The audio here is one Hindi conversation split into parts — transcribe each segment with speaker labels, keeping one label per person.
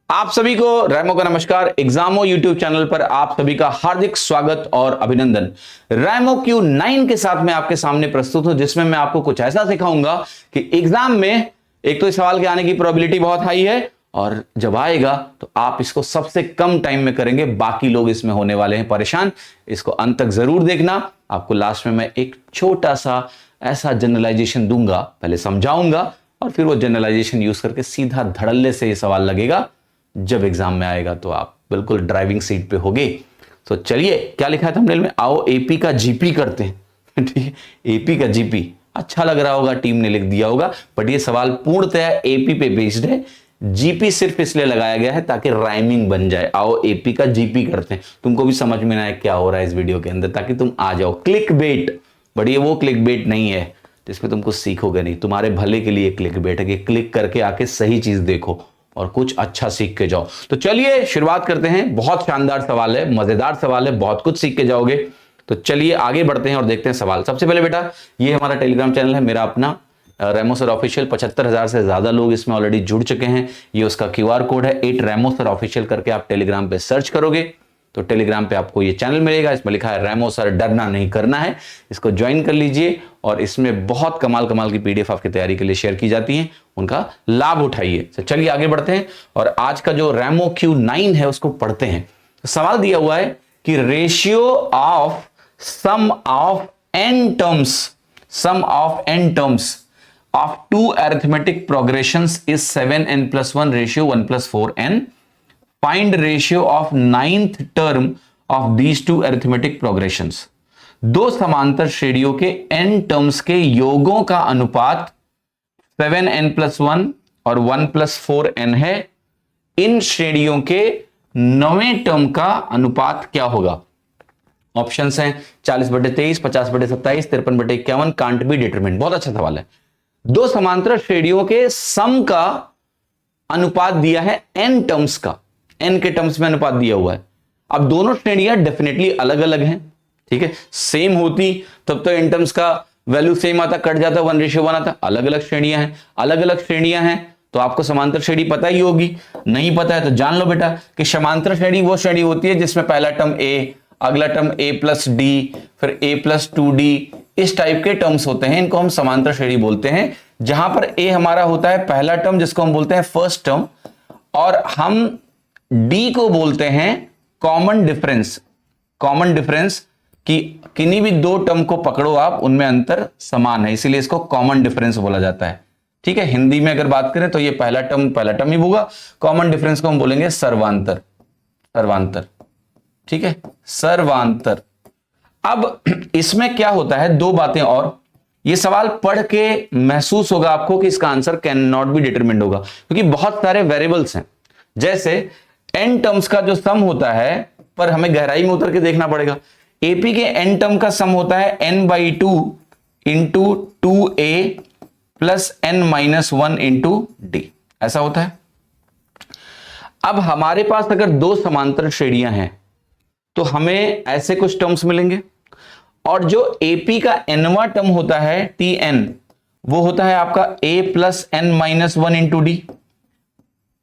Speaker 1: आप सभी को रैमो का नमस्कार। एग्जामो यूट्यूब चैनल पर आप सभी का हार्दिक स्वागत और अभिनंदन। रैमो Q9 के साथ मैं आपके सामने प्रस्तुत हूं, जिसमें मैं आपको कुछ ऐसा सिखाऊंगा कि एग्जाम में एक तो इस सवाल के आने की प्रोबेबिलिटी बहुत हाई है और जब आएगा तो आप इसको सबसे कम टाइम में करेंगे, बाकी लोग इसमें होने वाले हैं परेशान। इसको अंत तक जरूर देखना। आपको लास्ट में मैं एक छोटा सा ऐसा जनरलाइजेशन दूंगा, पहले समझाऊंगा और फिर वो जनरलाइजेशन यूज करके सीधा धड़ल्ले से ये सवाल लगेगा। जब एग्जाम में आएगा तो आप बिल्कुल ड्राइविंग सीट पे होगे। तो चलिए, क्या लिखा है थंबनेल में, आओ एपी का जीपी करते हैं। ठीक है, एपी का जीपी अच्छा लग रहा होगा, टीम ने लिख दिया होगा, बट ये सवाल पूर्णतः एपी पे बेस्ड है। जीपी सिर्फ इसलिए लगाया गया है ताकि राइमिंग बन जाए। आओ एपी का जीपी करते हैं, तुमको भी समझ में ना आए क्या हो रहा है इस वीडियो के अंदर, ताकि तुम आ जाओ। क्लिक बेट, बट ये वो क्लिक बेट नहीं है जिसमें तुमको सीखोगे नहीं। तुम्हारे भले के लिए क्लिक बेट है कि क्लिक करके आके सही चीज देखो और कुछ अच्छा सीख के जाओ। तो चलिए शुरुआत करते हैं। बहुत शानदार सवाल है, मजेदार सवाल है, बहुत कुछ सीख के जाओगे। तो चलिए आगे बढ़ते हैं और देखते हैं सवाल। सबसे पहले बेटा, ये हमारा टेलीग्राम चैनल है, मेरा अपना रैमो सर ऑफिशियल। 75,000 से ज्यादा लोग इसमें ऑलरेडी जुड़ चुके हैं। ये उसका QR कोड है 8 रैमो सर ऑफिशियल करके आप टेलीग्राम पे सर्च करोगे तो टेलीग्राम पे आपको ये चैनल मिलेगा। इसमें लिखा है रैमो सर, डरना नहीं करना है। इसको ज्वाइन कर लीजिए और इसमें बहुत कमाल कमाल की PDF आपकी तैयारी के लिए शेयर की जाती हैं, उनका लाभ उठाइए। तो चलिए आगे बढ़ते हैं और आज का जो रैमो Q9 है उसको पढ़ते हैं। तो सवाल दिया हुआ है कि ratio of sum of n terms of two arithmetic progressions is 7n plus 1 ratio 1 plus 4n. Find ratio of ninth term of these two arithmetic progressions. दो समांतर श्रेणियों के n टर्म्स के योगों का अनुपात 7n plus 1 और 1 plus 4n है। इन श्रेणियों के नवें टर्म का अनुपात क्या होगा? ऑप्शंस हैं 40/23, 50/27, 53/51, कांट बी डिटरमिन्ड। बहुत अच्छा सवाल है। दो समांतर श्रेणियों के सम का अनुपात दिया है n टर्म्स का, n के टर्म्स में अनुपात दिया हुआ है। अब दोनों श्रेणियां डेफिनेटली अलग अलग हैं, ठीक है। सेम होती तब तो n टर्म्स का वैल्यू सेम आता, कट जाता 1:1 आता। अलग अलग श्रेणियां हैं, अलग अलग श्रेणियां हैं तो आपको समांतर श्रेणी पता ही होगी। नहीं पता है तो जान लो बेटा कि समांतर श्रेणी वो श्रेणी होती है जिसमें पहला टर्म a, अगला टर्म a प्लस d, फिर a प्लस 2d, इस टाइप के टर्म्स होते हैं। इनको हम समांतर श्रेणी बोलते हैं। जहां पर a हमारा होता है पहला टर्म, जिसको हम बोलते हैं फर्स्ट टर्म, और हम d को बोलते हैं कॉमन डिफरेंस। कॉमन डिफरेंस कि किन्हीं भी दो टर्म को पकड़ो आप, उनमें अंतर समान है, इसीलिए इसको कॉमन डिफरेंस बोला जाता है। ठीक है, हिंदी में अगर बात करें तो ये पहला टर्म ही होगा। कॉमन डिफरेंस को हम बोलेंगे सर्वांतर। सर्वांतर, ठीक है, सर्वांतर। अब इसमें क्या होता है, दो बातें और। ये सवाल पढ़ के महसूस होगा आपको कि इसका answer can not be determined होगा, क्योंकि बहुत सारे वेरिएबल्स हैं। जैसे n टर्म्स का जो सम होता है, पर हमें गहराई में उतर के देखना पड़ेगा। एपी के n टर्म का सम होता है n/2 into 2a plus n-1 into d, ऐसा होता है। अब हमारे पास अगर दो समांतर श्रेणियां हैं तो हमें ऐसे कुछ टर्म्स मिलेंगे, और जो एपी का nवां टर्म होता है tn, वो होता है आपका a plus n-1 into D.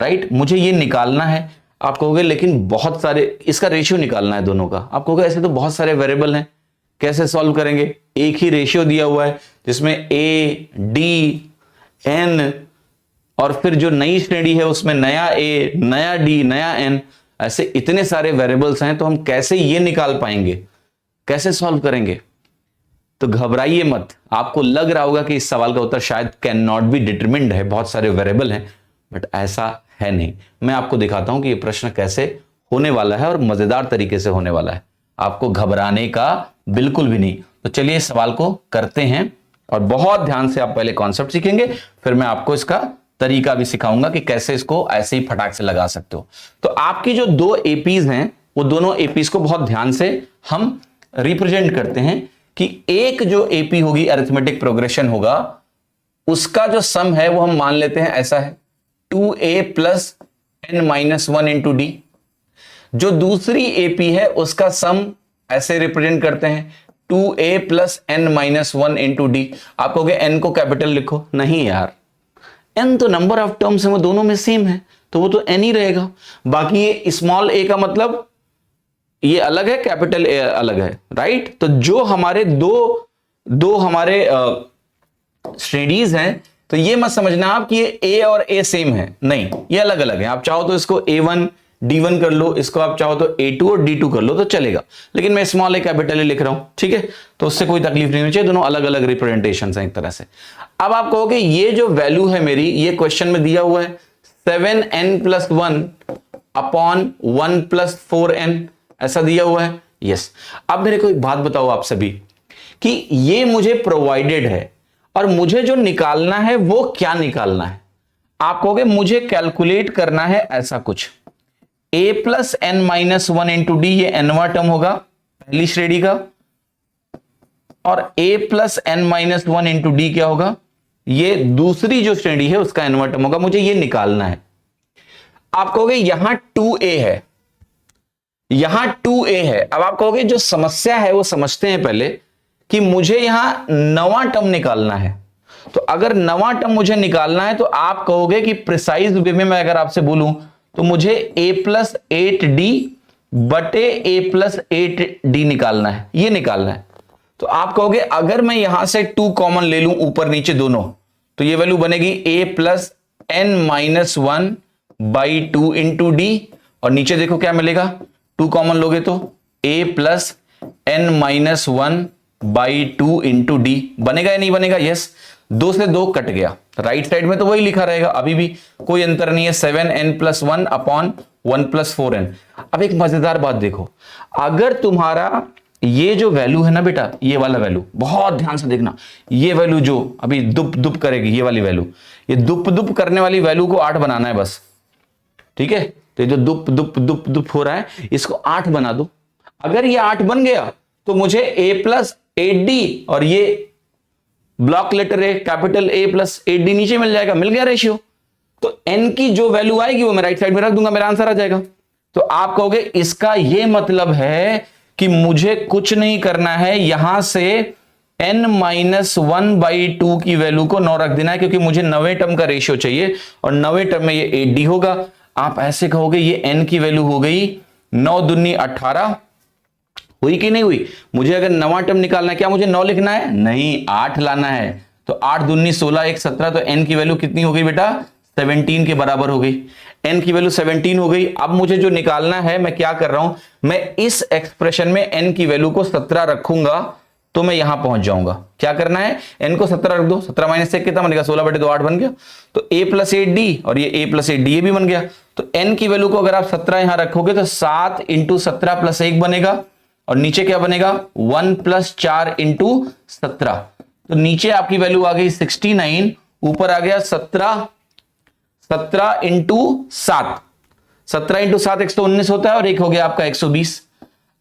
Speaker 1: Right, मुझे ये निकालना है। आप कहोगे लेकिन बहुत सारे, इसका रेशियो निकालना है दोनों का। आप कहोगे ऐसे तो बहुत सारे वेरिएबल हैं, कैसे सॉल्व करेंगे? एक ही रेशियो दिया हुआ है जिसमें a, d, n, और फिर जो नई श्रेणी है उसमें नया a, नया d, नया n, ऐसे इतने सारे वेरिएबल्स हैं, तो हम कैसे ये निकाल पाएंगे, कैसे सॉल्व करेंगे? तो घबराइए मत। आपको लग रहा होगा कि इस सवाल का उत्तर शायद कैन नॉट बी डिटरमिन्ड है, बहुत सारे वेरिएबल हैं, बट ऐसा है नहीं। मैं आपको दिखाता हूं कि ये प्रश्न कैसे होने वाला है और मजेदार तरीके से होने वाला है। आपको घबराने का बिल्कुल भी नहीं। तो चलिए इस सवाल को करते हैं और बहुत ध्यान से आप पहले कॉन्सेप्ट सीखेंगे, फिर मैं आपको इसका तरीका भी सिखाऊंगा कि कैसे इसको ऐसे ही फटाक से लगा सकते हो। तो आपकी जो दो एपीज हैं, वो दोनों एपीज को बहुत ध्यान से हम रिप्रेजेंट करते हैं कि एक जो एपी होगी, अरिथमेटिक प्रोग्रेशन होगा, उसका जो सम है वो हम मान लेते हैं ऐसा है 2a plus n-1 into D. जो दूसरी एपी है उसका सम ऐसे रिप्रेजेंट करते हैं 2a plus n-1 into D. आप कहोगे n को कैपिटल लिखो, नहीं यार, n तो नंबर ऑफ टर्म्स है वो दोनों में सेम है, तो वो तो n ही रहेगा। बाकी ये स्मॉल a का मतलब ये अलग है, कैपिटल A अलग है, राइट। तो जो हमारे दो हमारे श्रेणीज हैं, तो ये मत समझना आप कि ये A और A सेम है, नहीं, ये अलग अलग है। आप चाहो तो इसको A1 D1 कर लो, इसको आप चाहो तो A2 और D2 कर लो तो चलेगा, लेकिन मैं स्मॉल A कैपिटल A लिख रहा हूं, ठीक है, तो उससे कोई तकलीफ नहीं होनी चाहिए, दोनों अलग अलग रिप्रेजेंटेशन हैं एक तरह से। अब आप कहोगे ये जो वैल्यू है मेरी, ये क्वेश्चन में दिया हुआ है 7n+1 अपॉन 1+4n, ऐसा दिया हुआ है, यस। अब मेरे को एक बात बताओ आप सभी कि ये मुझे प्रोवाइडेड है और मुझे जो निकालना है वो क्या निकालना है। आप कहोगे मुझे कैलकुलेट करना है ऐसा कुछ, a+n-1 इंटू डी, ये nवां टर्म होगा पहली श्रेणी का, और a+n-1 इंटू डी क्या होगा, ये दूसरी जो श्रेणी है उसका nवां टर्म होगा। मुझे ये निकालना है। आप कहोगे यहां 2a है, यहां 2a है। अब आप कहोगे जो समस्या है वो समझते हैं पहले, कि मुझे यहां नवा टर्म निकालना है। तो अगर नवा टर्म मुझे निकालना है तो आप कहोगे कि प्रिसाइज वे में मैं अगर आपसे बोलूं तो मुझे a+8d बटे a+8d निकालना है, ये निकालना है। तो आप कहोगे अगर मैं यहां से 2 कॉमन ले लूं ऊपर नीचे दोनों, तो ये वैल्यू बनेगी a+n-1/2 इंटू डी, और नीचे देखो क्या मिलेगा, 2 कॉमन लोगे तो a+n-1/2 इंटू डी बनेगा या नहीं बनेगा, यस। 2 से 2 कट गया, राइट साइड में तो वही लिखा रहेगा, अभी भी कोई अंतर नहीं है, 7n+1 अपॉन 1+4n। अब एक मजेदार बात देखो, अगर तुम्हारा ये जो वैल्यू है ना बेटा, ये वाला वैल्यू बहुत ध्यान से देखना, ये वैल्यू जो अभी दुप दुप करेगी, ये वाली वैल्यू, ये दुप दुप करने वाली वैल्यू को 8 बनाना है बस, ठीक है। तो ये जो दुप दुप दुप दुप हो रहा है इसको 8 बना दो। अगर ये 8 बन गया तो मुझे a+8d और ये ब्लॉक लेटर ए कैपिटल a+8d नीचे मिल जाएगा, मिल गया रेशियो। तो n की जो वैल्यू आएगी वो मैं राइट साइड में रख दूंगा, मेरा आंसर आ जाएगा। तो आप कहोगे इसका ये मतलब है कि मुझे कुछ नहीं करना है, यहां से n-1/2 की वैल्यू को 9 रख देना है, क्योंकि मुझे 9वें टर्म का रेशियो चाहिए और 9वें टर्म में ये 8d होगा। आप ऐसे कहोगे ये n की वैल्यू हो गई 9 दूनी 18, हुई कि नहीं हुई। मुझे अगर नवा टर्म निकालना है, क्या मुझे 9 लिखना है, नहीं 8 लाना है। तो 8 दूनी 16, 1 17, तो n की वैल्यू कितनी हो गई बेटा, 17 के बराबर हो गई। n की वैल्यू 17 हो गई। अब मुझे जो निकालना है, मैं क्या कर रहा हूं, मैं इस एक्सप्रेशन में n की वैल्यू को 17 रखूंगा तो मैं यहां पहुंच जाऊंगा। क्या करना है, n को 17 रख दो, 17 माइनस 1 कितना बनेगा, 16 बटे 2 8 बन गया। तो a+8d और ये a+8d ये भी बन गया। तो n की वैल्यू को अगर आप 17 यहां रखोगे तो 7 × 17 + 1 बनेगा, और नीचे क्या बनेगा 1 + 4 × 17। तो नीचे आपकी वैल्यू आ गई 69, ऊपर आ गया 17 × 7, 17 × 7 119 होता है, और एक हो गया आपका 120।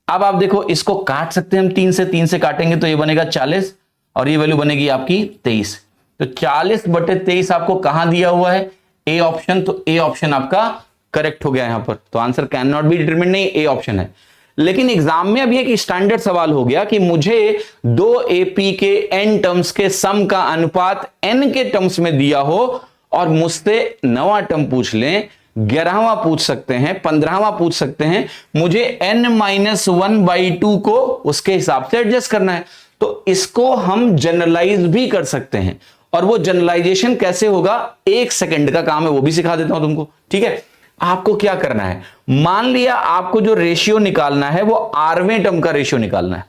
Speaker 1: अब आप देखो इसको काट सकते हैं हम, 3 से काटेंगे तो ये बनेगा 40, और ये वैल्यू बनेगी आपकी 23। तो 40 बटे 23 आपको कहां दिया हुआ है, ए ऑप्शन। तो ए ऑप्शन आपका करेक्ट हो गया यहां पर। तो answer can not be determined, नहीं, ए ऑप्शन है। लेकिन एग्जाम में अभी एक स्टैंडर्ड सवाल हो गया कि मुझे 2 AP के n टर्म्स के सम का अनुपात n के टर्म्स में दिया हो, और मुझसे 9वां टर्म पूछ लें, 11वां पूछ सकते हैं, 15वां पूछ सकते हैं, मुझे n-1/2 को उसके हिसाब से एडजस्ट करना है। तो इसको हम जनरलाइज भी कर सकते हैं, और वो जनरलाइजेशन कैसे होगा, 1 सेकंड का काम है, वो भी सिखा देता हूं तुमको, ठीक है। आपको क्या करना है, मान लिया आपको जो रेशियो निकालना है वो rवें टर्म का रेशियो निकालना है,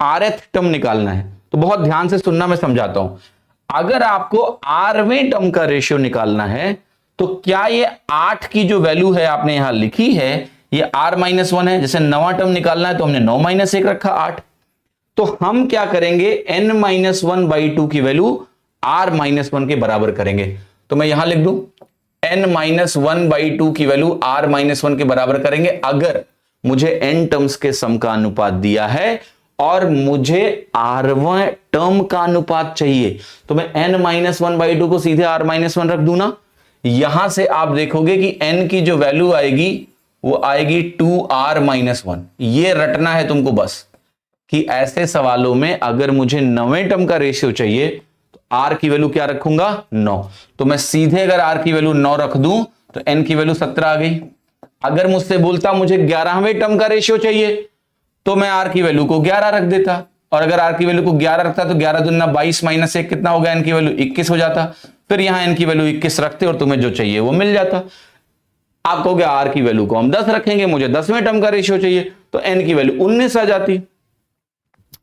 Speaker 1: rth टर्म निकालना है। तो बहुत ध्यान से सुनना, मैं समझाता हूं। अगर आपको rवें टर्म का रेशियो निकालना है तो क्या ये 8 की जो वैल्यू है आपने यहां लिखी है, ये r-1 है। जैसे नवा टर्म निकालना है तो हमने 9 - 1 रखा 8। तो हम क्या करेंगे, n-1/2 की वैल्यू r-1 के बराबर करेंगे। तो मैं यहां लिख दूं n-1/2 की वैल्यू r-1 के बराबर करेंगे अगर मुझे n टर्म्स के सम का अनुपात दिया है और मुझे r1 टर्म का अनुपात चाहिए। तो मैं n-1/2 को सीधे r-1 रख दूं ना। यहां से आप देखोगे कि n की जो वैल्यू आएगी वो आएगी 2r-1। ये रटना है तुमको बस, कि ऐसे सवालों में अगर मुझे 9वें टर्म का रेशियो चाहिए तो आर की वैल्यू क्या रखूंगा 9। तो मैं सीधे अगर आर की वैल्यू 9 रख दूं तो एन की वैल्यू 17 आ गई। अगर मुझसे बोलता मुझे 11वें टर्म का रेशियो चाहिए तो मैं आर की वैल्यू को 11 रख देता, और अगर आर की वैल्यू को 11 रखता तो 11 दूना 22 माइनस 1 कितना हो गया, एन की वैल्यू 21 हो जाता। फिर यहां एन की वैल्यू 21 रखते और तुम्हें जो चाहिए वो मिल जाता। आप कहोगे आर की वैल्यू को हम 10 रखेंगे, मुझे 10वें टर्म का रेशियो चाहिए, तो एन की वैल्यू 19 आ जाती।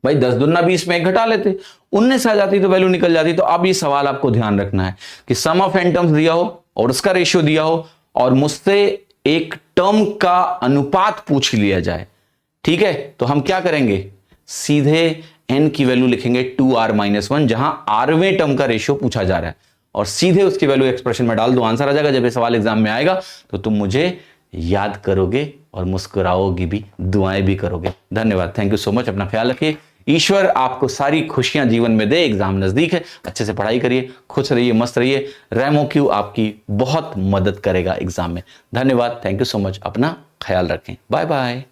Speaker 1: भाई 10 दूना 20 में एक घटा लेते, 19 आ जाती तो वैल्यू निकल जाती। तो अब ये सवाल आपको ध्यान रखना है कि सम ऑफ एन टर्म्स दिया हो और उसका रेशियो दिया हो और मुझसे एक टर्म का अनुपात पूछ लिया जाए, ठीक है, तो हम क्या करेंगे, सीधे एन की वैल्यू लिखेंगे 2r-1, जहां आरवें टर्म का रेशियो पूछा जा रहा है, और सीधे उसकी वैल्यू एक्सप्रेशन में डाल दो, आंसर आ जाएगा। जब ये सवाल एग्जाम में आएगा तो तुम मुझे याद करोगे और मुस्कुराओगी भी, दुआएं भी करोगे। धन्यवाद, थैंक यू सो मच। अपना ख्याल रखिए, ईश्वर आपको सारी खुशियां जीवन में दे। एग्जाम नजदीक है, अच्छे से पढ़ाई करिए, खुश रहिए, मस्त रहिए। रेमो क्यू आपकी बहुत मदद करेगा एग्जाम में। धन्यवाद, थैंक यू सो मच। अपना ख्याल रखें, बाय बाय।